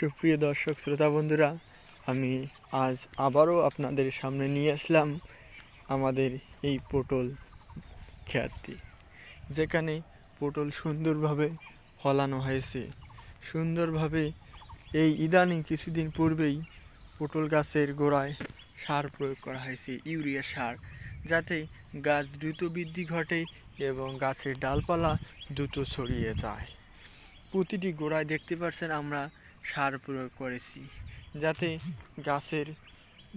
সুপ্রিয় দর্শক শ্রোতা বন্ধুরা, আমি আজ আবারও আপনাদের সামনে নিয়ে আসলাম আমাদের এই পটল ক্ষেতটি, যেখানে পটল সুন্দরভাবে ফলানো হয়েছে। সুন্দরভাবে এই ইদানিং কিছুদিন পূর্বেই পটল গাছের গোড়ায় সার প্রয়োগ করা হয়েছে, ইউরিয়া সার, যাতে গাছ দ্রুত বৃদ্ধি ঘটে এবং গাছের ডালপালা দ্রুত ছড়িয়ে যায়। প্রতিটি গোড়ায় দেখতে পাচ্ছেন আমরা সার প্রয়োগ করেছি, যাতে গাছের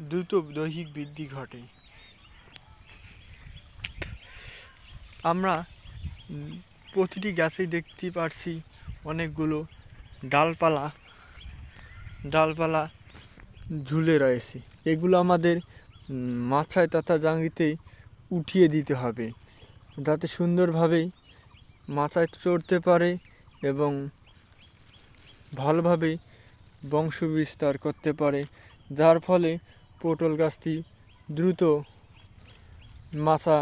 দ্রুত দৈহিক বৃদ্ধি ঘটে। আমরা প্রতিটি গাছেই দেখতে পাচ্ছি অনেকগুলো ডালপালা ঝুলে রয়েছে। এগুলো আমাদের মাচায় তথা জাঙ্গিতে উঠিয়ে দিতে হবে, যাতে সুন্দরভাবে মাচায় চড়তে পারে এবং ভালোভাবে বংশ বিস্তার করতে পারে, যার ফলে পটল গাছটি দ্রুত মাচা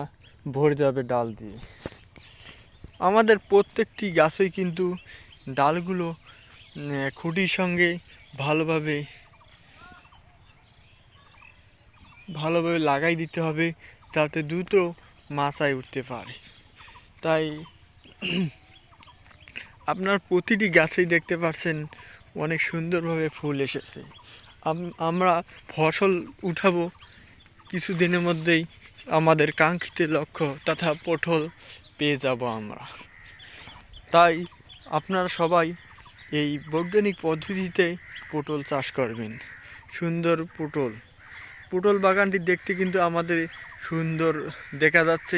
ভরে যাবে ডাল দিয়ে। আমাদের প্রত্যেকটি গাছই কিন্তু ডালগুলো খুঁটির সঙ্গে ভালোভাবে লাগাই দিতে হবে, যাতে দ্রুত মাচায় উঠতে পারে। তাই আপনার প্রতিটি গাছেই দেখতে পাচ্ছেন অনেক সুন্দরভাবে ফুল এসেছে। আমরা ফসল উঠাবো কিছুদিনের মধ্যেই, আমাদের কাঙ্ক্ষিত লক্ষ্য তথা পটল পেয়ে যাব আমরা। তাই আপনারা সবাই এই বৈজ্ঞানিক পদ্ধতিতে পটল চাষ করবেন। সুন্দর পটল বাগানটি দেখতে কিন্তু আমাদের সুন্দর দেখা যাচ্ছে।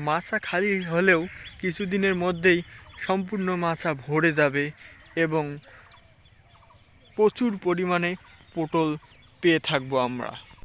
মাচা খালি হলেও কিছুদিনের মধ্যেই সম্পূর্ণ মাচা ভরে যাবে এবং প্রচুর পরিমাণে পটল পেয়ে থাকবো আমরা।